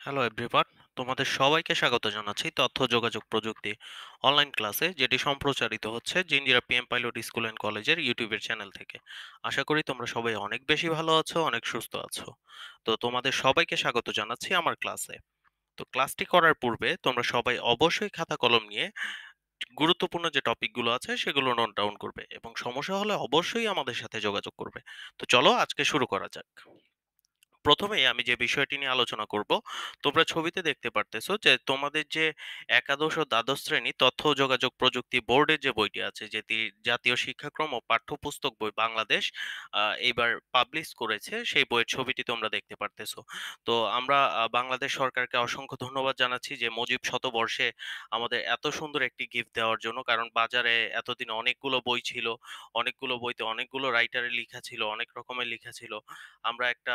Hello everyone, তোমাদের সবাইকে স্বাগত জানাচ্ছি তথ্য যোগাযোগ প্রযুক্তি অনলাইন ক্লাসে, যেটি সম্প্রচারিত হচ্ছে Jinjira PM pilot school and কলেজের ইউটিউবের চ্যানেল থেকে। আশা করি তোমরা সবাই অনেক বেশি ভালো আছো, অনেক সুস্থ আছো। তো তোমাদের সবাইকে স্বাগত জানাচ্ছি আমার ক্লাসে। তো ক্লাসটি করার পূর্বে তোমরা সবাই অবশ্যই খাতা কলম নিয়ে গুরুত্বপূর্ণ যে টপিকগুলো আছে সেগুলো নোট ডাউন করবে এবং সমস্যা হলে অবশ্যই আমাদের সাথে যোগাযোগ করবে। তো চলো আজকে শুরু করা যাক। প্রথমেই আমি যে বিষয়টি নিয়ে আলোচনা করব, তোমরা ছবিতে দেখতে পারতেছো যে তোমাদের যে একাদশ ও দ্বাদশ শ্রেণী তথ্য ও যোগাযোগ প্রযুক্তি বোর্ডের যে বইটি আছে, যেটি জাতীয় শিক্ষাক্রম ও পাঠ্যপুস্তক বই বাংলাদেশ এইবার পাবলিশ করেছে, সেই বইয়ের ছবিটি তোমরা দেখতে পারতেছো। তো আমরা বাংলাদেশ সরকারকে অসংখ্য ধন্যবাদ জানাচ্ছি যে মুজিব শতবর্ষে আমাদের এত সুন্দর একটি গিফট দেওয়ার জন্য। কারণ বাজারে এতদিন অনেকগুলো বই ছিল, অনেকগুলো বইতে অনেকগুলো রাইটারের লেখা ছিল, অনেক রকমের লেখা ছিল। আমরা একটা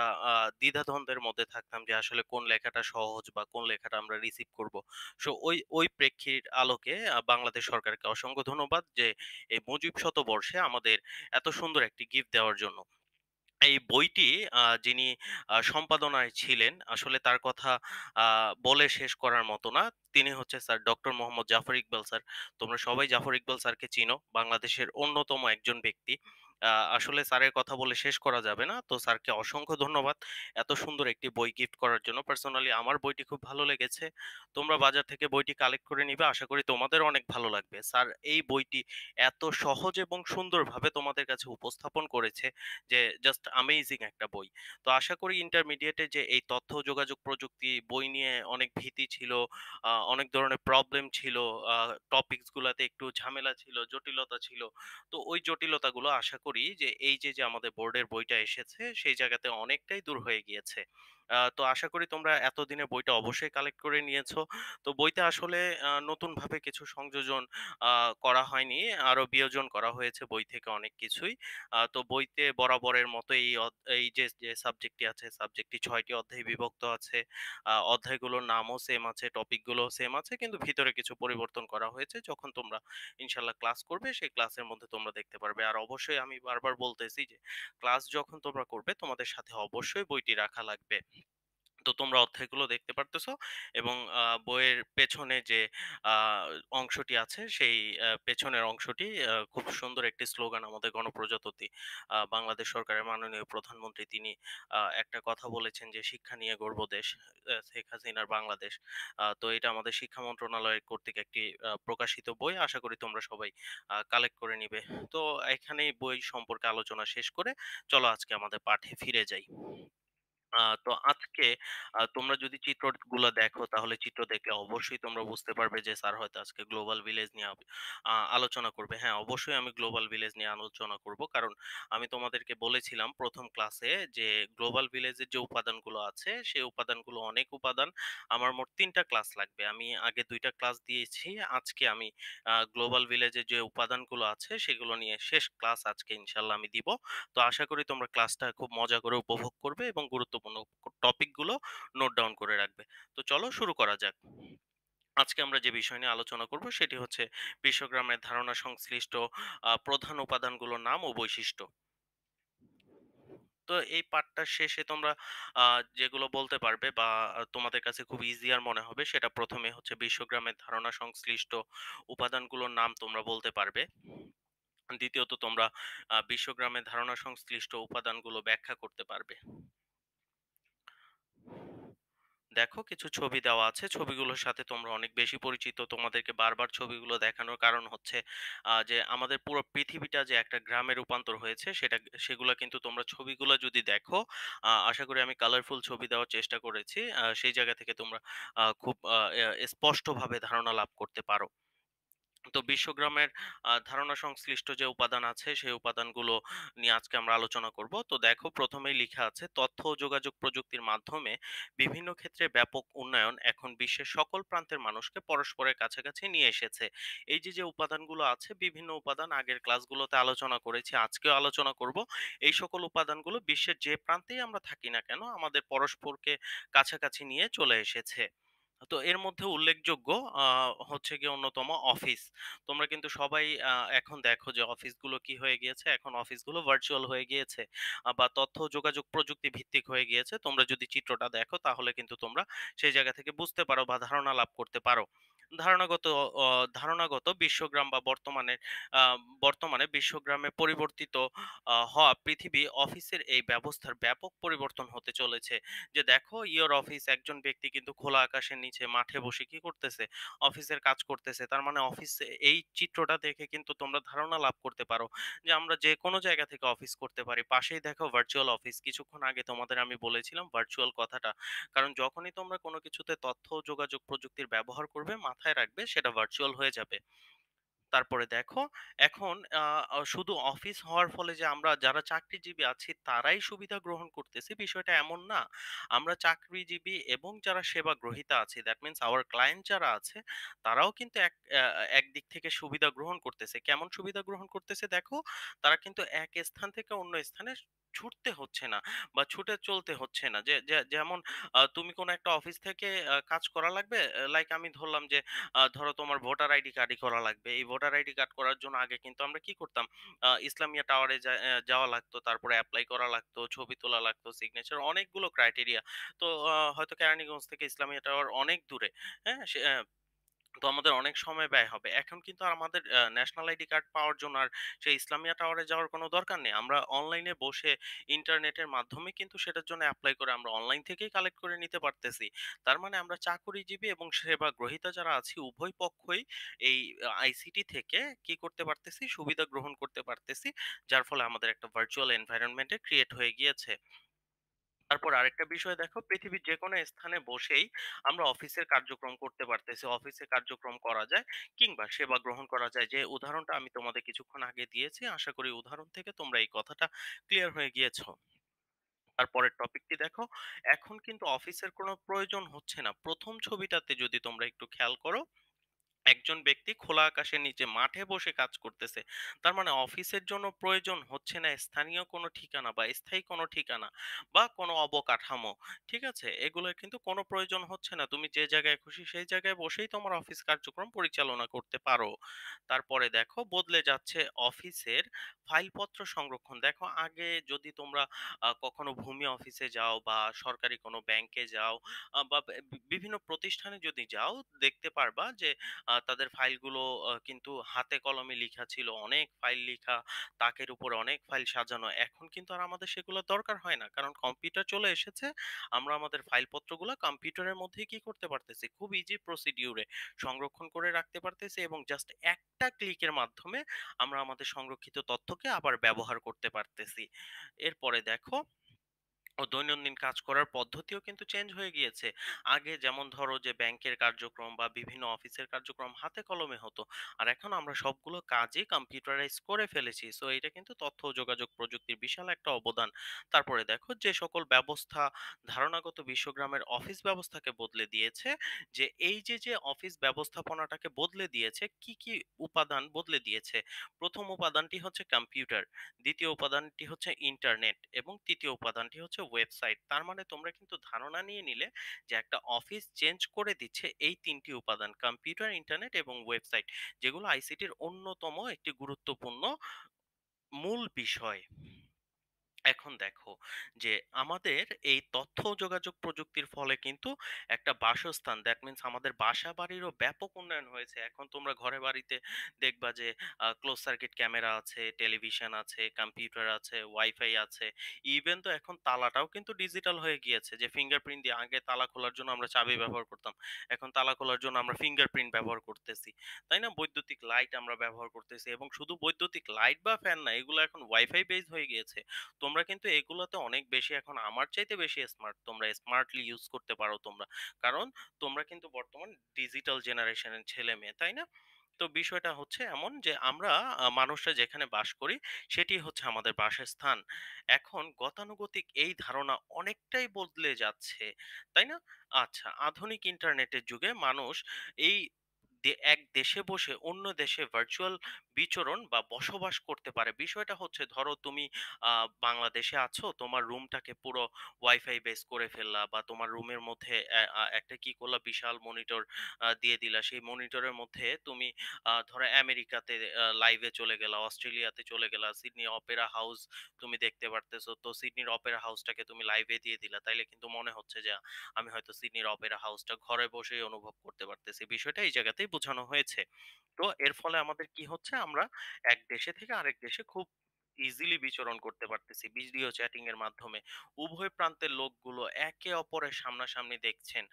দ্বিধাদ্বন্দ্বের মধ্যে থাকতাম যে আসলে কোন লেখাটা সহজ বা কোন লেখাটা আমরা রিসিভ করব। সো ওই প্রেক্ষির আলোকে বাংলাদেশ সরকারকে অসংখ্য ধন্যবাদ যে এই মুজিব শতবর্ষে আমাদের এত সুন্দর একটি গিফট দেওয়ার জন্য। এই বইটি যিনি সম্পাদনায় ছিলেন, আসলে তার কথা বলে শেষ করার মতো না। তিনি হচ্ছে sir doctor Mohammad Zafar Iqbal sir. তোমরা সবাই জাফর ইকবাল স্যারকে চিনো, বাংলাদেশের অন্যতম একজন ব্যক্তি। আসলে স্যারের কথা বলে শেষ করা যাবে না। তো স্যারকে অসংখ্য ধন্যবাদ এত সুন্দর একটি বই গিফট করার জন্য। পার্সোনালি আমার বইটি খুব ভালো লেগেছে। তোমরা বাজার থেকে বইটি কালেক্ট করে নিবে। আশা করি তোমাদেরও অনেক ভালো লাগবে। স্যার এই বইটি এত সহজ এবং সুন্দরভাবে তোমাদের কাছে উপস্থাপন করেছে যে জাস্ট অ্যামেজিং একটা বই। তো আশা করি ইন্টারমিডিয়েটে যে এই তথ্য যোগাযোগ প্রযুক্তি বই নিয়ে অনেক ভীতি ছিল, অনেক ধরনের প্রবলেম ছিল, টপিকস গুলাতে একটু ঝামেলা ছিল, জটিলতা ছিল। তো ওই জটিলতাগুলো আশা করি যে এই যে আমাদের বোর্ডের বইটা এসেছে সেই জায়গাতে অনেকটাই দূর হয়ে গিয়েছে। তো আশা করি তোমরা এতদিনে বইটা অবশ্যই কালেক্ট করে নিয়েছো। তো বইতে আসলে নতুনভাবে কিছু সংযোজন করা হয়নি, আরো বিয়োজন করা হয়েছে বই থেকে অনেক কিছুই। তো বইতে বরাবরের মতো এই যে সাবজেক্টটি আছে, সাবজেক্টটি ৬ টি অধ্যায়ে বিভক্ত আছে। অধ্যায়গুলোর নামও সেম আছে, টপিকগুলোও সেম আছে, কিন্তু ভিতরে কিছু পরিবর্তন করা হয়েছে। যখন তোমরা ইনশাআল্লাহ ক্লাস করবে, সেই ক্লাসের মধ্যে তোমরা দেখতে পারবে। আর অবশ্যই আমি বারবার বলতেছি যে ক্লাস যখন তোমরা করবে তোমাদের সাথে অবশ্যই বইটি রাখা লাগবে। তো তোমরা অধ্যায়গুলো দেখতে পারতেছো এবং বইয়ের পেছনে যে আ অংশটি আছে সেই পেছনের অংশটি খুব সুন্দর একটি স্লোগান আমাদের গণপ্রজাতন্ত্রী বাংলাদেশ সরকারের মাননীয় প্রধানমন্ত্রী, তিনি একটা কথা বলেছেন যে শিক্ষা নিয়ে গর্ব দেশ, শেখ হাসিনার বাংলাদেশ। তো এটা আমাদের শিক্ষা মন্ত্রণালয় কর্তৃক একটি প্রকাশিত বই। আশা করি তোমরা সবাই কালেক্ট করে নিবে। তো এখানেই বই সম্পর্কে আলোচনা শেষ করে চলো আজকে আমাদের পাঠে ফিরে যাই। তো আজকে তোমরা যদি চিত্রগুলা দেখো, তাহলে চিত্র দেখলে অবশ্যই তোমরা বুঝতে পারবে যে স্যার হয়তো আজকে গ্লোবাল ভিলেজ নিয়ে আলোচনা করবে। হ্যাঁ, অবশ্যই আমি গ্লোবাল ভিলেজ নিয়ে আলোচনা করব। কারণ আমি তোমাদেরকে বলেছিলাম ১ম ক্লাসে যে গ্লোবাল ভিলেজের যে উপাদানগুলো আছে, সেই উপাদানগুলো অনেক উপাদান। আমার মোট ৩ টা ক্লাস লাগবে। আমি আগে ২ টা ক্লাস দিয়েছি। আজকে আমি গ্লোবাল ভিলেজের যে উপাদানগুলো আছে সেগুলো নিয়ে শেষ ক্লাস আজকে ইনশাআল্লাহ আমি দিব। তো আশা করি তোমরা ক্লাসটা খুব মজা করে উপভোগ করবে এবং গুরুত্বপূর্ণ টপিকগুলো নোট ডাউন করে রাখবে। তো চলো শুরু করা যাক। আজকে আমরা যে বিষয় নিয়ে আলোচনা করব সেটি হচ্ছে বিশ্বগ্রামের ধারণা সংশ্লিষ্ট প্রধান উপাদানগুলোর নাম ও বৈশিষ্ট্য। তো এই পার্টটার শেষে তোমরা যেগুলো বলতে পারবে বা তোমাদের কাছে খুব ইজিয়ার মনে হবে, সেটা প্রথমে হচ্ছে বিশ্বগ্রামের ধারণা সংশ্লিষ্ট উপাদানগুলোর নাম তোমরা বলতে পারবে। দ্বিতীয়ত তোমরা বিশ্বগ্রামের ধারণা সংশ্লিষ্ট উপাদানগুলো ব্যাখ্যা করতে পারবে। দেখো কিছু ছবি দেওয়া আছে, ছবিগুলোর সাথে তোমরা অনেক বেশি পরিচিত। তোমাদেরকে বারবার ছবিগুলো দেখানোর কারণ হচ্ছে যে আমাদের পুরো পৃথিবীটা যে একটা গ্রামে রূপান্তর হয়েছে, সেগুলা কিন্তু তোমরা ছবিগুলো যদি দেখো, আশা করি আমি কালারফুল ছবি দেওয়ার চেষ্টা করেছি, সেই জায়গা থেকে তোমরা খুব স্পষ্টভাবে ধারণা লাভ করতে পারো। তো বিশ্বগ্রামের ধারণা সংশ্লিষ্ট যে উপাদান আছে সেই উপাদানগুলো নিয়ে আজকে আমরা আলোচনা করব। তো দেখো প্রথমেই লেখা আছে, তথ্য ও যোগাযোগ প্রযুক্তির মাধ্যমে বিভিন্ন ক্ষেত্রে ব্যাপক উন্নয়ন এখন বিশ্বের সকল প্রান্তের মানুষকে পরস্পরের কাছাকাছি নিয়ে এসেছে। এই যে উপাদানগুলো আছে, বিভিন্ন উপাদান আগের ক্লাসগুলোতে আলোচনা করেছি, আজকেও আলোচনা করব। এই সকল উপাদানগুলো বিশ্বের যে প্রান্তেই আমরা থাকি না কেন আমাদের পরস্পরকে কাছাকাছি নিয়ে চলে এসেছে। তো এর মধ্যে উল্লেখযোগ্য আ হচ্ছে গিয়ে অন্যতম অফিস। তোমরা কিন্তু সবাই এখন দেখো যে অফিসগুলো কি হয়ে গিয়েছে, এখন অফিসগুলো ভার্চুয়াল হয়ে গিয়েছে বা তথ্য ও যোগাযোগ প্রযুক্তি ভিত্তিক হয়ে গিয়েছে। তোমরা যদি চিত্রটা দেখো তাহলে কিন্তু তোমরা সেই জায়গা থেকে বুঝতে পারো বা ধারণা লাভ করতে পারো। ধারণাগত অ ধারণাগত বিশ্বগ্রাম বা আ বর্তমানে বিশ্বগ্রামে পরিবর্তিত হওয়া পৃথিবী অফিসের এই ব্যবস্থার ব্যাপক পরিবর্তন হতে চলেছে। যে দেখো ইওর অফিস, একজন ব্যক্তি কিন্তু খোলা আকাশের নিচে মাঠে বসে কি করতেছে, অফিসের কাজ করতেছে। তার মানে অফিসে এই চিত্রটা দেখে কিন্তু তোমরা ধারণা লাভ করতে পারো যে আমরা যে কোনো জায়গা থেকে অফিস করতে পারি। পাশেই দেখো ভার্চুয়াল অফিস, কিছুক্ষণ আগে তোমাদের আমি বলেছিলাম ভার্চুয়াল কথাটা, কারণ যখনই তোমরা কোনো কিছুতে তথ্য ও যোগাযোগ প্রযুক্তির ব্যবহার করবে মাথায় রাখবে সেটা ভার্চুয়াল হয়ে যাবে। তারপরে দেখো এখন শুধু অফিস হওয়ার ফলে যে আমরা যারা চাকরিজীবী আছি তারাই সুবিধা গ্রহণ করতেছি বিষয়টা এমন না। আমরা চাকরিজীবী এবং যারা সেবা গ্রহীতা আছি, দ্যাট মিন্স আওয়ার ক্লায়েন্ট যারা আছে, তারাও কিন্তু একদিক থেকে সুবিধা গ্রহণ করতেছে। কেমন সুবিধা গ্রহণ করতেছে দেখো, তারা কিন্তু এক স্থান থেকে অন্য স্থানে ছুটতে হচ্ছে না বা ছুটে চলতে হচ্ছে না। যেমন তুমি কোনো একটা অফিস থেকে কাজ করা লাগবে, লাইক আমি ধরলাম যে ধরো তোমার ভোটার আইডি কার্ডই করা লাগবে। এই ভোটার আইডি কার্ড করার জন্য আগে কিন্তু আমরা কি করতাম? ইসলামিয়া টাওয়ারে যাওয়া লাগতো, তারপরে এপ্লাই করা লাগতো, ছবি তোলা লাগতো, সিগনেচার, অনেকগুলো ক্রাইটেরিয়া। তো হয়তো কেরানীগঞ্জ থেকে ইসলামিয়া টাওয়ার অনেক দূরে। হ্যাঁ? তো আমাদের অনেক সময় ব্যয় হবে। এখন কিন্তু আর আমাদের ন্যাশনাল আইডি কার্ড পাওয়ার জন্য আর সেই ইসলামিয়া টাওয়ারে যাওয়ার কোনো দরকার নেই। আমরা অনলাইনে বসে ইন্টারনেটের মাধ্যমে কিন্তু সেটার জন্য এপ্লাই করে আমরা অনলাইন থেকেই কালেক্ট করে নিতে পারতেছি। তার মানে আমরা চাকুরিজীবী এবং সেবা গ্রহীতা যারা আছি উভয় পক্ষই এই আইসিটি থেকে কি করতে পারতেছি? সুবিধা গ্রহণ করতে পারতেছি। যার ফলে আমাদের একটা ভার্চুয়াল এনভায়রনমেন্ট এ ক্রিয়েট হয়ে গিয়েছে। তারপর আরেকটা বিষয় দেখো, পৃথিবীর যেকোনো স্থানে বসেই আমরা অফিসের কার্যক্রম করতে পারতেছি। অফিসে কার্যক্রম করা যায় কিংবা সেবা গ্রহণ করা যায়। যে উদাহরণটা আমি তোমাদের কিছুক্ষণ আগে দিয়েছি, আশা করি উদাহরণ থেকে তোমরা এই কথাটা ক্লিয়ার হয়ে গিয়েছো। তারপরের টপিকটি দেখো, এখন কিন্তু অফিসের কোনো প্রয়োজন হচ্ছে না। ১ম ছবিটাতে যদি তোমরা একটু খেয়াল করো, একজন ব্যক্তি খোলা আকাশের নিচে মাঠে বসে কাজ করতেছে। তার মানে অফিসের জন্য প্রয়োজন হচ্ছে না স্থানীয় কোনো ঠিকানা বা স্থায়ী কোনো ঠিকানা বা কোনো অবকাঠামো। ঠিক আছে? এগুলোর কিন্তু কোনো প্রয়োজন হচ্ছে না। তুমি যে জায়গায় খুশি সেই জায়গায় বসেই তোমার অফিস কার্যক্রম পরিচালনা করতে পারো। তারপরে দেখো বদলে যাচ্ছে অফিসের ফাইলপত্র সংরক্ষণ। দেখো আগে যদি তোমরা কখনো ভূমি অফিসে যাও বা সরকারি কোনো ব্যাংকে যাও বা বিভিন্ন প্রতিষ্ঠানে যদি যাও, দেখতে পারবা যে তাদের ফাইলগুলো কিন্তু হাতে কলমে লিখা ছিল। অনেক ফাইল লিখা, তাকের উপরে অনেক ফাইল সাজানো। এখন কিন্তু আর আমাদের সেগুলো দরকার হয় না। কারণ কম্পিউটার চলে এসেছে। আমরা আমাদের ফাইলপত্রগুলা কম্পিউটারের মধ্যেই কি করতে পারতেছি? খুব ইজি প্রসিডিউর এ সংরক্ষণ করে রাখতে পারতেছি এবং জাস্ট একটা ক্লিকের মাধ্যমে আমরা আমাদের সংরক্ষিত তথ্যকে আবার ব্যবহার করতে পারতেছি। এরপরে দেখো দৈনন্দিন কাজ করার পদ্ধতিও কিন্তু চেঞ্জ হয়ে গিয়েছে। আগে যেমন ধরো যে ব্যাংকের কার্যক্রম বা বিভিন্ন অফিসের কার্যক্রম হাতে কলমে হতো। আর এখন আমরা সবগুলো কাজই কম্পিউটারাইজ করে ফেলেছি। সো এটা কিন্তু তথ্য ও যোগাযোগ প্রযুক্তির বিশাল একটা অবদান। তারপরে দেখো যে সকল ব্যবস্থা ধারণাগত বিশ্বগ্রামের অফিস ব্যবস্থাকে বদলে দিয়েছে, যে এই যে অফিস ব্যবস্থাপনাটাকে বদলে দিয়েছে, কি উপাদান বদলে দিয়েছে? প্রথম উপাদানটি হচ্ছে কম্পিউটার, দ্বিতীয় উপাদানটি হচ্ছে ইন্টারনেট এবং তৃতীয় উপাদানটি হচ্ছে ওয়েবসাইট। তার মানে তোমরা কিন্তু ধারণা নিয়ে নিলে যে একটা অফিস চেঞ্জ করে দিচ্ছে এই তিনটি উপাদান, কম্পিউটার, ইন্টারনেট এবং ওয়েবসাইট, যেগুলো আইসিটির অন্যতম একটি গুরুত্বপূর্ণ মূল বিষয়। এখন দেখো যে আমাদের এই তথ্য ও যোগাযোগ প্রযুক্তির ফলে কিন্তু একটা বাসস্থান, দ্যাট মিন্স আমাদের বাসা বাড়িরও ব্যাপক উন্নয়ন হয়েছে। এখন তোমরা ঘরে বাড়িতে দেখবা যে ক্লোজ সার্কিট ক্যামেরা আছে, টেলিভিশন আছে, কম্পিউটার আছে, ওয়াইফাই আছে। ইভেন তো এখন তালাটাও কিন্তু ডিজিটাল হয়ে গিয়েছে, যে ফিঙ্গারপ্রিন্ট দিয়ে, আগে তালা খোলার জন্য আমরা চাবি ব্যবহার করতাম, এখন তালা খোলার জন্য আমরা ফিঙ্গারপ্রিন্ট ব্যবহার করতেছি। তাই না? বৈদ্যুতিক লাইট আমরা ব্যবহার করতেছি এবং শুধু বৈদ্যুতিক লাইট বা ফ্যান না, এগুলো এখন ওয়াইফাই বেজ হয়ে গিয়েছে। তোমরা কিন্তু এগুলোতে অনেক বেশি, এখন আমার চাইতে বেশি স্মার্ট। তোমরা স্মার্টলি ইউজ করতে পারো তোমরা। কারণ তোমরা কিন্তু বর্তমান ডিজিটাল জেনারেশনের ছেলে মেয়ে, তাই না? তো বিষয়টা হচ্ছে এমন যে আমরা মানুষরা যেখানে বাস করি সেটি হচ্ছে আমাদের বাসস্থান। এখন গতানুগতিক এই ধারণা অনেকটাই বদলে যাচ্ছে, তাই না? আচ্ছা, আধুনিক ইন্টারনেটের যুগে মানুষ এই এক দেশে বসে অন্য দেশে ভার্চুয়াল বিচরণ বা বসবাস করতে পারে। বিষয়টা হচ্ছে ধরো তুমি বাংলাদেশে আছো, তোমার রুমটাকে পুরো ওয়াইফাই বেস করে ফেললা বা তোমার রুমের মধ্যে একটা কি করলা, বিশাল মনিটর দিয়ে দিলা। সেই মনিটরের মধ্যে তুমি ধরো আমেরিকাতে লাইভে চলে গেলা, অস্ট্রেলিয়াতে চলে গেলা, সিডনি অপেরা হাউস তুমি দেখতে পারতেছো। তো সিডনির অপেরা হাউসটাকে তুমি লাইভে দিয়ে দিলা। তাইলে কিন্তু মনে হচ্ছে যে আমি হয়তো সিডনির অপেরা হাউসটা ঘরে বসেই অনুভব করতে পারতেছি। বিষয়টা এই জায়গাতেই বোঝানো হয়েছে। তো এর ফলে আমাদের কি হচ্ছে, আমরা এক দেশে থেকে আরেক দেশে খুব ইজিলি বিচরণ করতে পারতেছি ভিডিও চ্যাটিং এর মাধ্যমে। উভয় প্রান্তের লোকগুলো একে অপরের সামনাসামনি দেখছেন।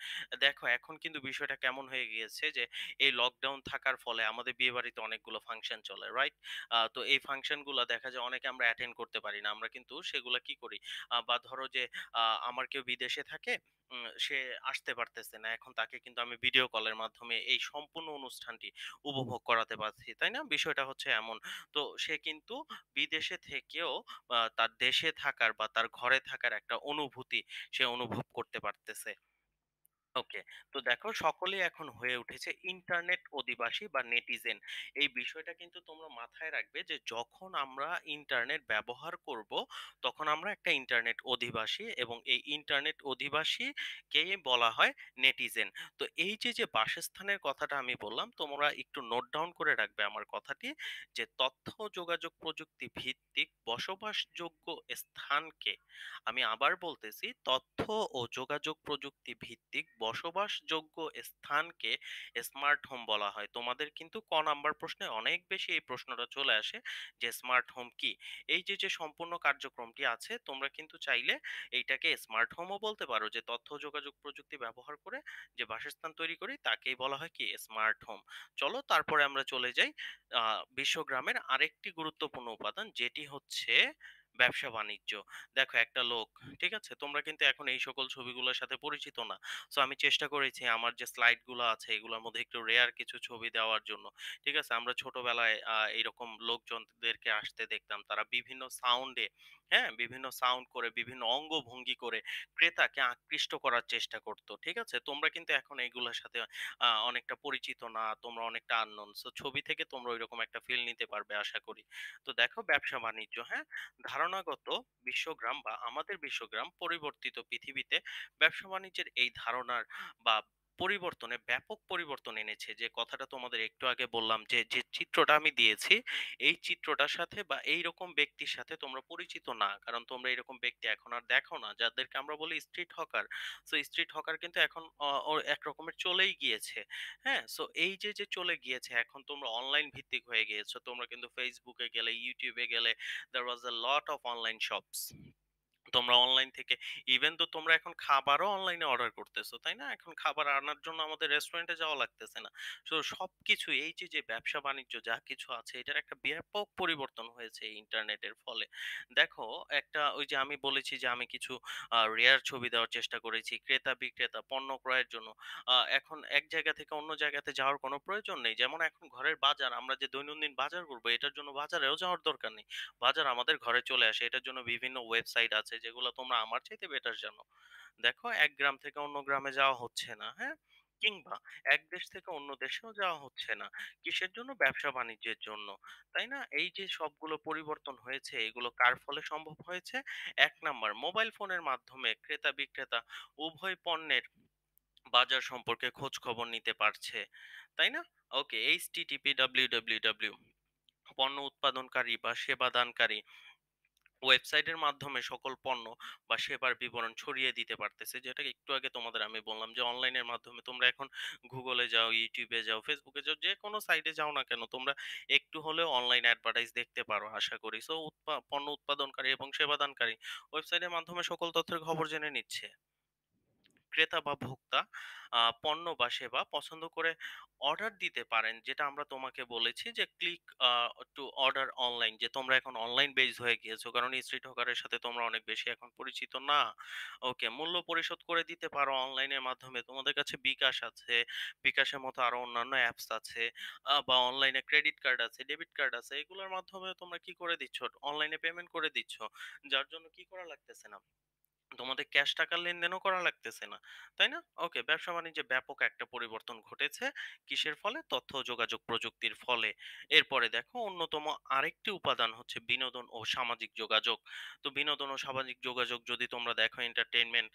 দেখো এখন কিন্তু বিষয়টা কেমন হয়ে গিয়েছে যে এই লকডাউন থাকার ফলে আমাদের বিয়ে বাড়িতে অনেকগুলো ফাংশন চলে, রাইট? তো এই ফাংশন গুলা দেখা যায় অনেকে আমরা অ্যাটেন্ড করতে পারি না। আমরা কিন্তু সেগুলা কি করি, বা ধরো যে আমার কেউ বিদেশে থাকে, সে আসতে পারতেছে না। এখন তাকে কিন্তু আমি ভিডিও কলের মাধ্যমে এই সম্পূর্ণ অনুষ্ঠানটি উপভোগ করাতে পারছি, তাই না? বিষয়টা হচ্ছে এমন। তো সে কিন্তু বিদেশে থেকেও তার দেশে থাকার বা তার ঘরে থাকার একটা অনুভূতি সে অনুভব করতে পারতেছে। ওকে। তো দেখো সকলেই এখন হয়ে উঠেছে ইন্টারনেট অধিবাসী বা নেটিজেন। এই বিষয়টা কিন্তু তোমরা মাথায় রাখবে যে যখন আমরা ইন্টারনেট ব্যবহার করব, তখন আমরা একটা ইন্টারনেট অধিবাসী, এবং এই ইন্টারনেট অধিবাসীকে বলা হয় নেটিজেন। তো এই যে যে বাসস্থানের কথাটা আমি বললাম, তোমরা একটু নোট ডাউন করে রাখবে আমার কথাটি, যে তথ্য যোগাযোগ প্রযুক্তি ভিত্তিক বসবাসযোগ্য স্থানকে, আমি আবার বলতেছি, তথ্য ও যোগাযোগ প্রযুক্তি ভিত্তিক বসবাসযোগ্য স্থানকে স্মার্ট হোম বলা হয়। তোমাদের কিন্তু নাম্বার প্রশ্নে অনেক বেশি এই প্রশ্নটা চলে আসে যে স্মার্ট হোম কি। এই যে যে সম্পূর্ণ কার্যক্রমটি আছে, তোমরা কিন্তু চাইলে এইটাকে স্মার্ট হোমও বলতে পারো, যে তথ্য ও যোগাযোগ প্রযুক্তি ব্যবহার করে যে বাসস্থান তৈরি করি তাকেই বলা হয় কি স্মার্ট হোম। চলো তারপরে আমরা চলে যাই বিশ্বগ্রামের আরেকটি গুরুত্বপূর্ণ উপাদান, যেটি হচ্ছে ব্যবসা বাণিজ্য। দেখো একটা লোক, ঠিক আছে? তোমরা কিন্তু এখন এই সকল ছবিগুলোর সাথে পরিচিত না। সো আমি চেষ্টা করেছি আমার যে স্লাইড গুলো আছে এগুলোর মধ্যে একটু রেয়ার কিছু ছবি দেওয়ার জন্য। ঠিক আছে? আমরা ছোটবেলায় এইরকম লোকজনদেরকে আসতে দেখতাম। তারা বিভিন্ন সাউন্ডে, হ্যাঁ, বিভিন্ন সাউন্ড করে, বিভিন্ন অঙ্গভঙ্গি করে ক্রেতাকে আকৃষ্ট করার চেষ্টা করত। ঠিক আছে? তোমরা কিন্তু এখন এইগুলোর সাথে অনেকটা পরিচিত না, তোমরা অনেকটা আননোন। সো ছবি থেকে তোমরা ওইরকম একটা ফিল নিতে পারবে আশা করি। তো দেখো ব্যবসা বাণিজ্য, হ্যাঁ, ধারণাগত বিশ্বগ্রাম বা আমাদের বিশ্বগ্রাম পরিবর্তিত পৃথিবীতে ব্যবসা বাণিজ্যের এই ধারণার বা পরিবর্তনে ব্যাপক পরিবর্তন এনেছে। যে কথাটা তোমাদের একটু আগে বললাম, যে যে চিত্রটা আমি দিয়েছি, এই চিত্রটার সাথে বা এই রকম ব্যক্তির সাথে তোমরা পরিচিত না, কারণ তোমরা এরকম ব্যক্তি এখন আর দেখো না, যাদেরকে আমরা বলি street hawker. So street hawker কিন্তু এখন ও এক রকমের চলেই গিয়েছে। হ্যাঁ, সো এই যে যে চলে গিয়েছে, এখন তোমরা অনলাইন ভিত্তিক হয়ে গিয়েছো। তোমরা কিন্তু ফেসবুকে গেলে, ইউটিউবে গেলে, there was a lot of online shops। তোমরা অনলাইন থেকে ইভেন তো তোমরা এখন খাবারও অনলাইনে অর্ডার করতেছো, তাই না? এখন খাবার আনার জন্য আমাদের রেস্টুরেন্টে যাওয়া লাগতেছে না। তো সবকিছু এই যে যে ব্যবসা বাণিজ্য যা কিছু আছে, এটার একটা ব্যাপক পরিবর্তন হয়েছে এই ইন্টারনেটের ফলে। দেখো একটা, ওই যে আমি বলেছি যে আমি কিছু রেয়ার ছবি দেওয়ার চেষ্টা করেছি ক্রেতা বিক্রেতা পণ্য ক্রয়ের জন্য। এখন এক জায়গা থেকে অন্য জায়গাতে যাওয়ার কোনো প্রয়োজন নেই। যেমন এখন ঘরের বাজার, আমরা যে দৈনন্দিন বাজার করবো, এটার জন্য বাজারেও যাওয়ার দরকার নেই। বাজার আমাদের ঘরে চলে আসে। এটার জন্য বিভিন্ন ওয়েবসাইট আছে যেগুলো তোমরা আমার চাইতে বেটার জানো। দেখো এক গ্রাম থেকে অন্য গ্রামে যাওয়া হচ্ছে না, হ্যাঁ? কিংবা এক দেশ থেকে অন্য দেশেও যাওয়া হচ্ছে না। কিসের জন্য? ব্যবসা বাণিজ্যের জন্য। তাই না? এই যে সবগুলো পরিবর্তন হয়েছে, এগুলো কার ফলে সম্ভব হয়েছে? এক নাম্বার, মোবাইল ফোনের মাধ্যমে ক্রেতা বিক্রেতা উভয় পণ্যের বাজার সম্পর্কে খোঁজ খবর নিতে পারছে। তাই না? ওকে, এইচটিটিপি ডাব্লিউডাব্লিউডাব্লিউ পণ্য উৎপাদনকারী বা সেবা দানকারী ওয়েবসাইটের মাধ্যমে সকল পণ্য বা সেবার বিবরণ ছড়িয়ে দিতে পারতেছে, যেটা একটু আগে তোমাদের আমি বললাম যে অনলাইনের মাধ্যমে তোমরা এখন গুগলে যাও, ইউটিউবে যাও, ফেসবুকে যাও, যে কোনো সাইটে যাও না কেন, তোমরা একটু হলেও অনলাইন অ্যাডভার্টাইজ দেখতে পারো আশা করি। সো পণ্য উৎপাদনকারী এবং সেবাদানকারী ওয়েবসাইটের মাধ্যমে সকল তথ্যের খবর জেনে নিচ্ছে। ক্রেতা বা ভোক্তা পণ্য বা সেবা পছন্দ করে অর্ডার দিতে পারেন, যেটা আমরা তোমাকে বলেছি যে ক্লিক টু অর্ডার অনলাইন, যে তোমরা এখন অনলাইন বেজ হয়ে গিয়েছো, কারণ স্ট্রিট হকারের সাথে তোমরা অনেক বেশি এখন পরিচিত না। ওকে, মূল্য পরিশোধ করে দিতে পারো অনলাইনের মাধ্যমে। তোমাদের কাছে বিকাশ আছে, বিকাশের মতো আরো অন্যান্য অ্যাপস আছে, বা অনলাইনে ক্রেডিট কার্ড আছে, ডেবিট কার্ড আছে, এগুলোর মাধ্যমে তোমরা কি করে দিচ্ছ, অনলাইনে পেমেন্ট করে দিচ্ছ, যার জন্য কি করা লাগতেছে না, তোমাদের ক্যাশ টাকার লেনদেনও করা লাগতেছে না। তাই না? ওকে, ব্যবসা-বাণিজ্যে ব্যাপক একটা পরিবর্তন ঘটেছে। কিসের ফলে? তথ্য ও যোগাযোগ প্রযুক্তির ফলে। এরপরে দেখো অন্যতম আরেকটি উপাদান হচ্ছে বিনোদন ও সামাজিক যোগাযোগ। তো বিনোদন ও সামাজিক যোগাযোগ যদি তোমরা দেখো এন্টারটেইনমেন্ট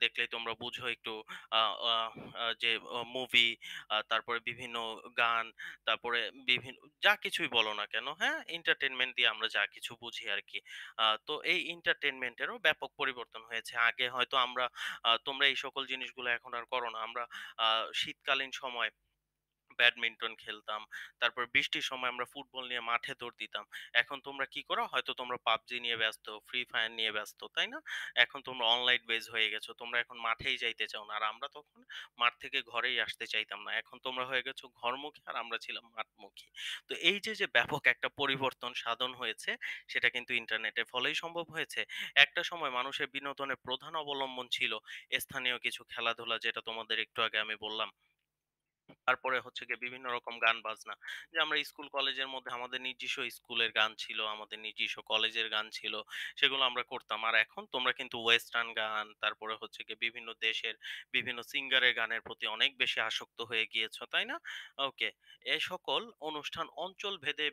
দেখলেই তোমরা বুঝো একটু আ আ আ যে মুভি, তারপরে বিভিন্ন গান, তারপরে যা কিছুই বলো না কেন, হ্যাঁ? এন্টারটেইনমেন্ট দিয়ে আমরা যা কিছু বুঝি আরকি। তো এই এন্টারটেইনমেন্টেরও ব্যাপক পরিবর্তন হয়েছে। আগে হয়তো আমরা তোমরা এই সকল জিনিসগুলো এখন আর করো না। আমরা শীতকালীন সময় ব্যাডমিন্টন খেলতাম। তারপর বৃষ্টির সময় আমরা ফুটবল নিয়ে মাঠে দৌড় দিতাম। এখন তোমরা কি করো? হয়তো তোমরা PUBG নিয়ে ব্যস্ত, Free Fire নিয়ে ব্যস্ত, তাই না? এখন তোমরা অনলাইন বেজ হয়ে গেছো। তোমরা এখন মাঠেই যাইতে চাও না। আর আমরা তখন মাঠ থেকে ঘরেই আসতে চাইতাম না। এখন তোমরা হয়ে গেছো ঘরমুখী আর আমরা ছিলাম মাঠমুখী। তো এই যে ব্যাপক একটা পরিবর্তন সাধন হয়েছে, সেটা কিন্তু ইন্টারনেটের ফলেই সম্ভব হয়েছে। একটা সময় মানুষের বিনোদনের প্রধান অবলম্বন ছিল স্থানীয় কিছু খেলাধুলা, যেটা তোমাদের একটু আগে আমি বললাম। তারপরে হচ্ছে গিয়ে বিভিন্ন রকম গান বাজনা। যে আমরা স্কুল কলেজের মধ্যে আমাদের নিজস্ব স্কুলের গান ছিল, আমাদের নিজস্ব কলেজের গান ছিল। সেগুলো আমরা করতাম। আর এখন তোমরা কিন্তু ওয়েস্টার্ন গান, তারপরে হচ্ছে গিয়ে বিভিন্ন দেশের বিভিন্ন সিঙ্গারের গানের প্রতি অনেক বেশি আসক্ত হয়ে গিয়েছো, তাই না? ওকে। এ সকল অনুষ্ঠান অঞ্চল ভেদে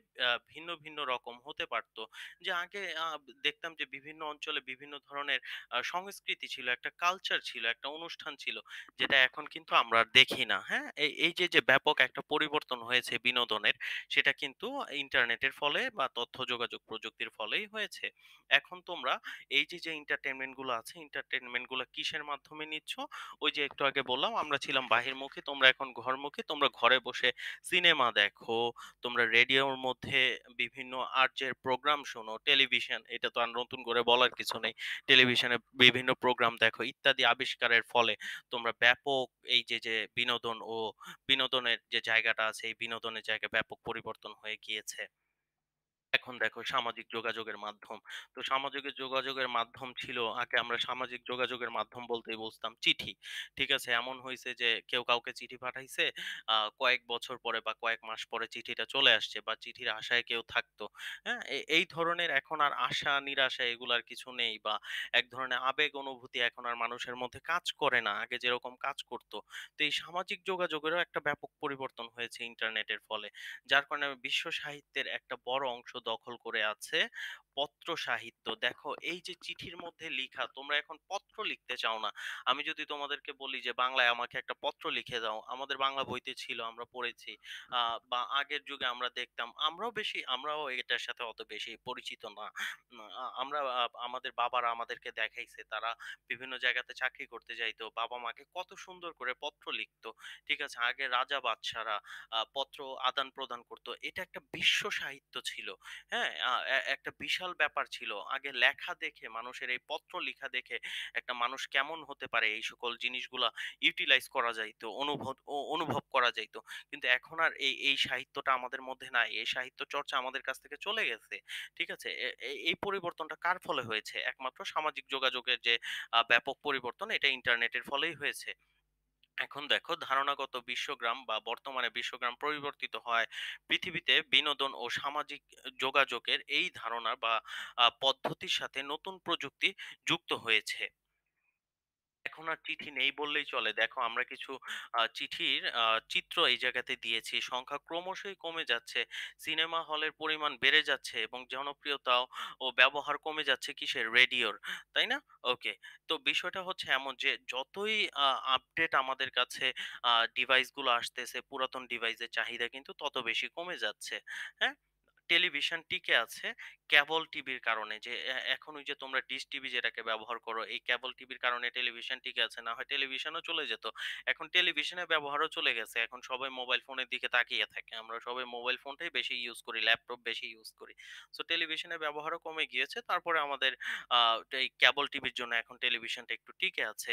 ভিন্ন রকম হতে পারত। যে আগে দেখতাম যে বিভিন্ন অঞ্চলে বিভিন্ন ধরনের সংস্কৃতি ছিল, একটা কালচার ছিল, একটা অনুষ্ঠান ছিল। যেটা এখন কিন্তু আমরা আর দেখি না। হ্যাঁ? এই যে ব্যাপক একটা পরিবর্তন হয়েছে বিনোদনের, সেটা কিন্তু ইন্টারনেটের ফলে বা তথ্য যোগাযোগ প্রযুক্তির ফলেই হয়েছে। এখন তোমরা এই যে এন্টারটেইনমেন্ট গুলো আছে, এন্টারটেইনমেন্ট গুলো কিসের মাধ্যমে নিচ্ছ? ওই যে একটু আগে বললাম আমরা ছিলাম বাহিরমুখী, তোমরা এখন ঘরমুখী। তোমরা ঘরে বসে সিনেমা দেখো, তোমরা রেডিওর মধ্যে বিভিন্ন আর্জের প্রোগ্রাম শোনো, টেলিভিশন, এটা তো আর নতুন করে বলার কিছু নেই। টেলিভিশনে বিভিন্ন প্রোগ্রাম দেখো ইত্যাদি আবিষ্কারের ফলে তোমরা ব্যাপক এই যে বিনোদনের যে জায়গাটা আছে, এই বিনোদনের জায়গায় ব্যাপক পরিবর্তন হয়ে গিয়েছে। এখন দেখো সামাজিক যোগাযোগের মাধ্যম। তো সামাজিক যোগাযোগের মাধ্যম ছিল, আগে আমরা সামাজিক যোগাযোগের মাধ্যম বলতেই বুঝতাম চিঠি। ঠিক আছে? এমন হইছে যে কেউ কাউকে চিঠি পাঠাইছে, কয়েক বছর পরে বা কয়েক মাস পরে চিঠিটা চলে আসছে বা চিঠির আশায় কেউ থাকতো। হ্যাঁ? এই ধরনের এখন আর আশা নিরাশা এগুলার কিছু নেই, বা এক ধরনের আবেগ অনুভূতি এখন আর মানুষের মধ্যে কাজ করে না, আগে যেরকম কাজ করত। তো এই সামাজিক যোগাযোগেরও একটা ব্যাপক পরিবর্তন হয়েছে ইন্টারনেটের ফলে। যার কারণে বিশ্ব সাহিত্যের একটা বড় অংশ দখল করে আছে পত্র সাহিত্য। দেখো এই যে চিঠির মধ্যে লিখা, তোমরা এখন পত্র লিখতে চাও না। আমি যদি তোমাদেরকে বলি যে বাংলায় আমাকে একটা পত্র লিখে দাও, আমাদের বাংলা বইতে ছিল, আমরা পড়েছি। বা আগের যুগে আমরা দেখতাম, আমরাও এটার সাথে অত বেশি পরিচিত না। আমরা আমাদের বাবারা আমাদেরকে দেখাইছে, তারা বিভিন্ন জায়গাতে চাকরি করতে যাইতো, বাবা মাকে কত সুন্দর করে পত্র লিখতো। ঠিক আছে? আগে রাজা বাদশারা পত্র আদান-প্রদান করত। এটা একটা বিশ্ব সাহিত্য ছিল। হ্যাঁ? একটা বিশাল ব্যাপার ছিল। আগে লেখা দেখে, মানুষের এই পত্র লিখা দেখে একটা মানুষ কেমন হতে পারে, এই সকল জিনিসগুলা ইউটিলাইজ করা যাইতো, অনুভব করা যাইতো। কিন্তু এখন আর এই সাহিত্যটা আমাদের মধ্যে নাই। এই সাহিত্য চর্চা আমাদের কাছ থেকে চলে গেছে। ঠিক আছে? এই পরিবর্তনটা কার ফলে হয়েছে? একমাত্র সামাজিক যোগাযোগের যে ব্যাপক পরিবর্তন, এটা ইন্টারনেটের ফলেই হয়েছে। এখন দেখো ধারণাগত বিশ্বগ্রাম বা বর্তমানে বিশ্বগ্রাম পরিবর্তিত হয় পৃথিবীতে বিনোদন ও সামাজিক যোগাযোগের এই ধারণা বা পদ্ধতির সাথে নতুন প্রযুক্তি যুক্ত হয়েছে। এখন আর চিঠি নেই বললেই চলে। দেখো আমরা কিছু চিঠির চিত্র এই জায়গাতে দিয়েছি। সংখ্যা ক্রমশই কমে যাচ্ছে। সিনেমা হলের পরিমাণ বেড়ে যাচ্ছে এবং জনপ্রিয়তাও ও ব্যবহার কমে যাচ্ছে কিসের? রেডিওর। তাই না? ওকে। তো বিষয়টা হচ্ছে এমন যে যতই আপডেট আমাদের কাছে ডিভাইস গুলো আসতেছে, পুরাতন ডিভাইসের চাহিদা কিন্তু তত বেশি কমে যাচ্ছে। হ্যাঁ? টেলিভিশন টিকে আছে কেবল টিভির কারণে। যে এখন ওই যে তোমরা ডিশ টিভি যেটাকে ব্যবহার করো, এই কেবল টিভির কারণে টেলিভিশন টিকে আছে। না হয় টেলিভিশনও চলে যেত। এখন টেলিভিশনের ব্যবহারও চলে গেছে। এখন সবাই মোবাইল ফোনের দিকে তাকিয়ে থাকে। আমরা সবাই মোবাইল ফোনটাই বেশি ইউজ করি, ল্যাপটপ বেশি ইউজ করি। সো টেলিভিশনের ব্যবহারও কমে গিয়েছে। তারপরে আমাদের আ এই কেবল টিভির জন্য এখন টেলিভিশনটা একটু টিকে আছে।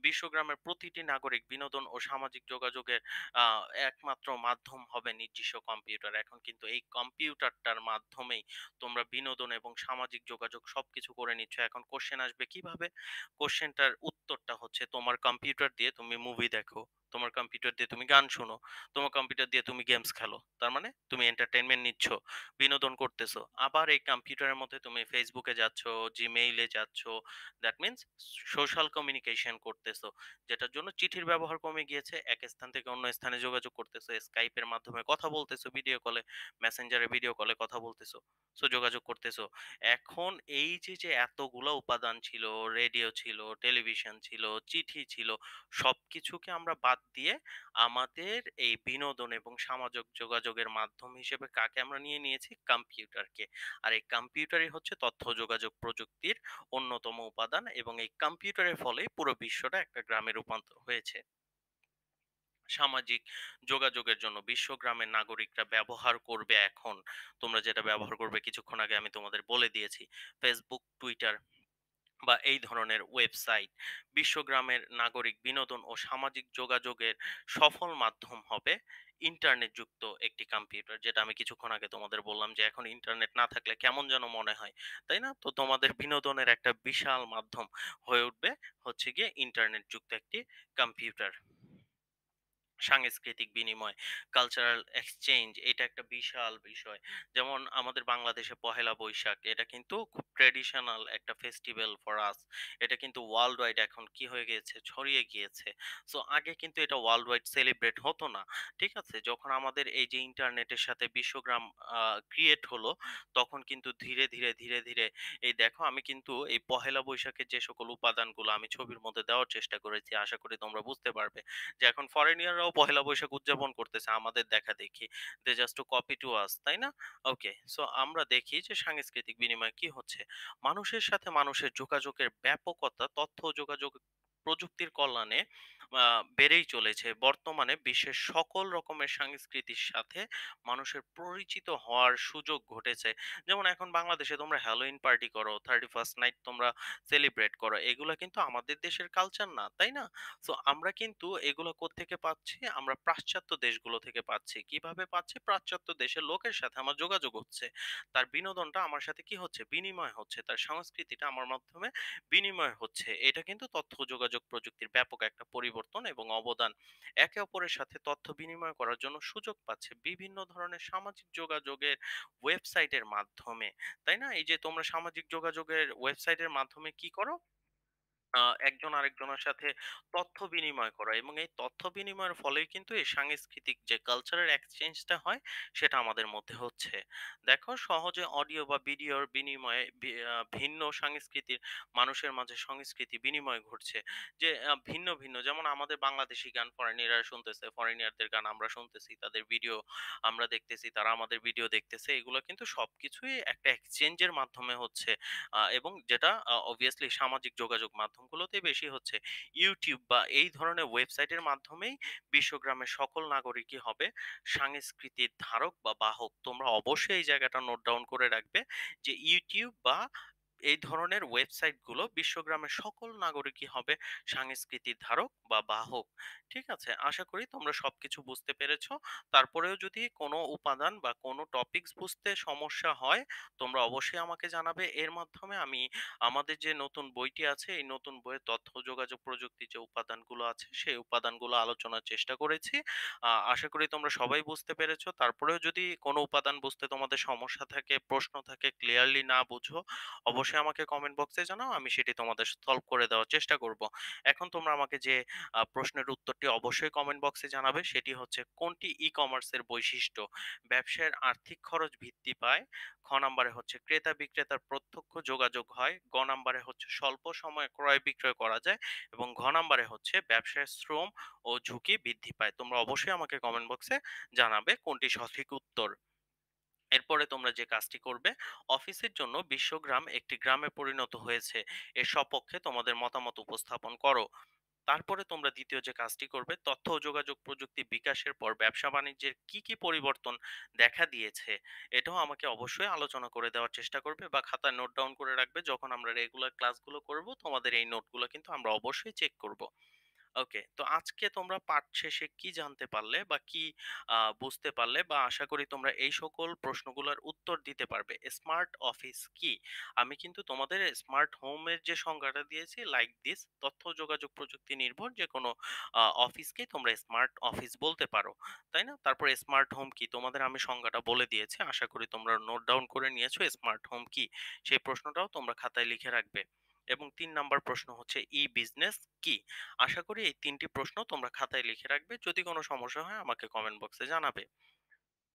বিশ্বগ্রামের প্রতিটি নাগরিক বিনোদন ও সামাজিক যোগাযোগের আ একমাত্র মাধ্যম হবে নিজস্ব কম্পিউটার। এখন কিন্তু এই কম্পিউটারটার মাধ্যমেই তোমরা বিনোদন এবং সামাজিক যোগাযোগ সবকিছু করে নিচ্ছ। এখন কোয়েশ্চেন আসবে কিভাবে? কোয়েশ্চেনটার উত্তরটা হচ্ছে তোমার কম্পিউটার দিয়ে তুমি মুভি দেখো, তোমার কম্পিউটার দিয়ে তুমি গান শোনো, তোমার কম্পিউটার দিয়ে তুমি গেমস খেলো। তার মানে তুমি এন্টারটেইনমেন্ট নিচ্ছ, বিনোদন করতেছো। আবার এই কম্পিউটারের মধ্যে তুমি ফেসবুকে যাচ্ছ, জিমেইলে যাচ্ছ। দ্যাট মিন্স সোশ্যাল কমিউনিকেশন করতেছো, যেটার জন্য চিঠির ব্যবহার কমে গিয়েছে। এক স্থান থেকে অন্য স্থানে যোগাযোগ করতেছো, স্কাইপের মাধ্যমে কথা বলতেছো, ভিডিও কলে, মেসেঞ্জারে ভিডিও কলে কথা বলতেছো, সো যোগাযোগ করতেছো। এখন এই যে এতগুলা উপাদান ছিল, রেডিও ছিল, টেলিভিশন ছিল, চিঠি ছিল, সবকিছুকে আমরা বাদ দিয়ে আমাদের এই বিনোদন এবং সামাজিক যোগাযোগের মাধ্যম হিসেবে কাকে আমরা নিয়ে নিয়েছি? কম্পিউটারকে। আর এই কম্পিউটারই হচ্ছে তথ্য যোগাযোগ প্রযুক্তির অন্যতম উপাদান, এবং এই কম্পিউটারের ফলেই পুরো বিশ্বটা একটা গ্রামে রূপান্তর হয়েছে। সামাজিক যোগাযোগের জন্য বিশ্বগ্রামের নাগরিকরা ব্যবহার করবে এখন, তোমরা যেটা ব্যবহার করবে কিছুক্ষণ আগে আমি তোমাদের বলে দিয়েছি, ফেসবুক, টুইটার বা এই ধরনের ওয়েবসাইট। বিশ্বগ্রামের নাগরিক বিনোদন ও সামাজিক যোগাযোগের সফল মাধ্যম হবে ইন্টারনেট যুক্ত একটি কম্পিউটার, যেটা আমি কিছুক্ষণ আগে তোমাদের বললাম যে এখন ইন্টারনেট না থাকলে কেমন যেন মনে হয়, তাই না? তো তোমাদের বিনোদনের একটা বিশাল মাধ্যম হয়ে উঠবে হচ্ছে গিয়ে ইন্টারনেট যুক্ত একটি কম্পিউটার। সাংস্কৃতিক বিনিময়, কালচারাল এক্সচেঞ্জ, এটা একটা বিশাল বিষয়। যেমন আমাদের বাংলাদেশে পহেলা বৈশাখ, এটা কিন্তু খুব ট্রেডিশনাল একটা ফেস্টিভ্যাল ফর আস। এটা কিন্তু ওয়ার্ল্ড ওয়াইড এখন কি হয়ে গিয়েছে, ছড়িয়ে গিয়েছে। সো আগে কিন্তু এটা ওয়ার্ল্ড ওয়াইড সেলিব্রেট হতো না। ঠিক আছে, যখন আমাদের এই যে ইন্টারনেটের সাথে বিশ্বগ্রাম ক্রিয়েট হলো, তখন কিন্তু ধীরে ধীরে ধীরে ধীরে এই দেখো, আমি কিন্তু এই পহেলা বৈশাখের যে সকল উপাদানগুলো আমি ছবির মধ্যে দেওয়ার চেষ্টা করেছি, আশা করি তোমরা বুঝতে পারবে যে এখন ফরেনিয়াররাও পহেলা বৈশাখ উদযাপন করতেছে আমাদের দেখা দেখি। They just to copy to us, তাই না? ওকে, সো আমরা দেখি যে সাংস্কৃতিক বিনিময় কি হচ্ছে। মানুষের সাথে মানুষের যোগাযোগের ব্যাপকতা তথ্য ও যোগাযোগ প্রযুক্তির কল্যাণে বেড়েই চলেছে। বর্তমানে বিশ্বের সকল রকমের সংস্কৃতির সাথে মানুষের পরিচিত হওয়ার সুযোগ ঘটেছে। যেমন এখন বাংলাদেশে তোমরা হ্যালোইন পার্টি করো, 31st নাইট তোমরা সেলিব্রেট করো, এগুলা কিন্তু আমাদের দেশের কালচার না, তাই না? সো আমরা কিন্তু এগুলো কোত্থেকে পাচ্ছি? আমরা পাশ্চাত্য দেশগুলো থেকে পাচ্ছি। কিভাবে পাচ্ছি? পাশ্চাত্য দেশের লোকের সাথে আমার যোগাযোগ হচ্ছে। তার বিনোদনটা আমার সাথে কি হচ্ছে? বিনিময় হচ্ছে। তার সংস্কৃতিটা আমার মাধ্যমে বিনিময় হচ্ছে। এটা কিন্তু তথ্য যোগাযোগ প্রযুক্তির ব্যাপক একটা পরিবর্তন এবং অবদান। একে অপরের সাথে তথ্য বিনিময় করার জন্য সুযোগ পাচ্ছে বিভিন্ন ধরনের সামাজিক যোগাযোগের ওয়েবসাইটের মাধ্যমে। তাই না? এই যে তোমরা সামাজিক যোগাযোগের ওয়েবসাইটের মাধ্যমে কি করো? একজন আরেকজনের সাথে তথ্য বিনিময় করা, এবং এই তথ্য বিনিময়ের ফলেই কিন্তু এই সাংস্কৃতিক যে কালচারাল এক্সচেঞ্জটা হয়, সেটা আমাদের মধ্যে হচ্ছে। দেখো, সহজে অডিও বা ভিডিওর বিনিময়ে ভিন্ন সংস্কৃতির মানুষের মাঝে সংস্কৃতি বিনিময় ঘটছে। যে ভিন্ন ভিন্ন, যেমন আমাদের বাংলাদেশি গান ফরেনিয়াররা শুনতেছে, ফরেনিয়ারদের গান আমরা শুনতেছি, তাদের ভিডিও আমরা দেখতেছি, তারা আমাদের ভিডিও দেখতেছে। এগুলো কিন্তু সবকিছুই একটা এক্সচেঞ্জের মাধ্যমে হচ্ছে। এবং যেটা অবভিয়াসলি সামাজিক যোগাযোগ মাধ্যমগুলোতে বেশি হচ্ছে। ইউটিউব বা এই ধরনের ওয়েবসাইটের মাধ্যমেই বিশ্বগ্রামের সকল নাগরিকই হবে সংস্কৃতির ধারক বা বাহক। তোমরা অবশ্যই এই জায়গাটা নোট ডাউন করে রাখবে যে ইউটিউব বা এই ধরনের ওয়েবসাইটগুলো বিশ্বগ্রামের সকল নাগরিকই হবে সংস্কৃতির ধারক বা বাহক। ঠিক আছে, আশা করি তোমরা সবকিছু বুঝতে পেরেছো। তারপরেও যদি কোনো উপাদান বা কোনো টপিকস বুঝতে সমস্যা হয়, তোমরা অবশ্যই আমাকে জানাবে। এর মাধ্যমে আমি আমাদের যে নতুন বইটি আছে, এই নতুন বইয়ে তথ্য যোগাযোগ প্রযুক্তির যে উপাদানগুলো আছে, সেই উপাদানগুলো আলোচনার চেষ্টা করেছি। আশা করি তোমরা সবাই বুঝতে পেরেছো। তারপরেও যদি কোনো উপাদান বুঝতে তোমাদের সমস্যা থাকে, প্রশ্ন থাকে, ক্লিয়ারলি না বুঝো, অবশ্যই আমাকে কমেন্ট বক্সে জানাও, আমি সেটি তোমাদের সলভ করে দেওয়ার চেষ্টা করব। এখন তোমরা আমাকে যে প্রশ্নের উত্তরটি অবশ্যই কমেন্ট বক্সে জানাবে, সেটি হচ্ছে কোনটি ই কমার্সের বৈশিষ্ট্য? ব্যবসায়ের আর্থিক খরচ বৃদ্ধি পায়। খ নাম্বারে হচ্ছে ক্রেতা বিক্রেতার প্রত্যক্ষ যোগাযোগ হয়। গ নাম্বারে হচ্ছে স্বল্প সময়ে ক্রয় বিক্রয় করা যায়। এবং ঘ নাম্বারে হচ্ছে ব্যবসায় শ্রম ও ঝুঁকি বৃদ্ধি পায়। তোমরা অবশ্যই আমাকে কমেন্ট বক্সে জানাবে কোনটি সঠিক উত্তর। এরপরে তোমরা যে কাজটি করবে, অফিসের জন্য বিশ্বগ্রাম একটি গ্রামে পরিণত হয়েছে এর সপক্ষে তোমাদের মতামত উপস্থাপন করো। তারপরে তোমরা দ্বিতীয় যে কাজটি করবে, তথ্য ও যোগাযোগ প্রযুক্তি বিকাশের পর ব্যবসা বাণিজ্যের কি কি পরিবর্তন দেখা দিয়েছে, এটাও আমাকে অবশ্যই আলোচনা করে দেওয়ার চেষ্টা করবে বা খাতায় নোট ডাউন করে রাখবে। যখন আমরা রেগুলার ক্লাসগুলো করব, তোমাদের এই নোটগুলো কিন্তু আমরা অবশ্যই চেক করব। ওকে। তো আজকে তোমরা পাঠ শেষে কি জানতে পারলে বা কি বুঝতে পারলে বা আশা করি তোমরা এই সকল প্রশ্নগুলোর উত্তর দিতে পারবে। স্মার্ট অফিস কি? আমি কিন্তু তোমাদের স্মার্ট হোমের যে সংজ্ঞাটা দিয়েছি লাইক দিস তথ্য ও যোগাযোগ প্রযুক্তি নির্ভর যেকোনো অফিসকেই তোমরা স্মার্ট অফিস বলতে পারো। তাই না? তারপরে স্মার্ট হোম কি? তোমাদের আমি সংজ্ঞাটা বলে দিয়েছি। আশা করি তোমরা নোট ডাউন করে নিয়েছো স্মার্ট হোম কি? সেই প্রশ্নটাও তোমরা খাতায় লিখে রাখবে। এবং ৩ নাম্বার প্রশ্ন হচ্ছে ই-বিজনেস কি? আশা করি এই ৩ টি প্রশ্ন তোমরা খাতায় লিখে রাখবে। যদি কোনো সমস্যা হয় আমাকে কমেন্ট বক্সে জানাবে।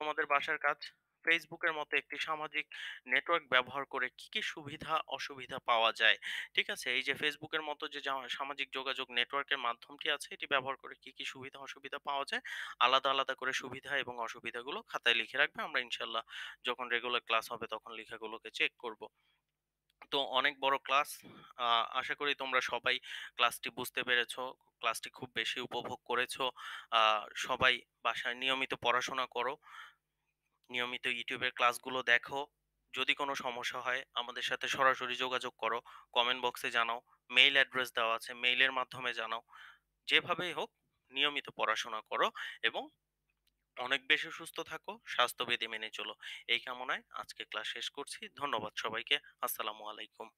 তোমাদের বাসার কাজ ফেসবুকের মতো একটি সামাজিক নেটওয়ার্ক ব্যবহার করে কি কি সুবিধা অসুবিধা পাওয়া যায়, ঠিক আছে? এই যে ফেসবুকের মতো যে সামাজিক যোগাযোগ নেটওয়ার্কের মাধ্যমটি আছে এটি ব্যবহার করে কি কি সুবিধা অসুবিধা পাওয়া যায়, আলাদা আলাদা করে সুবিধা এবং অসুবিধাগুলো খাতায় লিখে রাখবে। আমরা ইনশাল্লাহ যখন রেগুলার ক্লাস হবে তখন লেখাগুলোকে চেক করব। তো অনেক বড় ক্লাস। আশা করি তোমরা সবাই ক্লাসটি বুঝতে পেরেছো। ক্লাসটি খুব বেশি উপভোগ করেছো। সবাই বাসায় নিয়মিত পড়াশোনা করো। নিয়মিত ইউটিউবের ক্লাসগুলো দেখো। যদি কোনো সমস্যা হয় আমাদের সাথে সরাসরি যোগাযোগ করো। কমেন্ট বক্সে জানাও। মেইল অ্যাড্রেস দেওয়া আছে। মেইলের মাধ্যমে জানাও। যেভাবেই হোক নিয়মিত পড়াশোনা করো এবং অনেক বেশি সুস্থ থাকো। স্বাস্থ্যবিধি মেনে চলো। এই কামনায় আজকে ক্লাস শেষ করছি। ধন্যবাদ সবাইকে। আসসালামু আলাইকুম।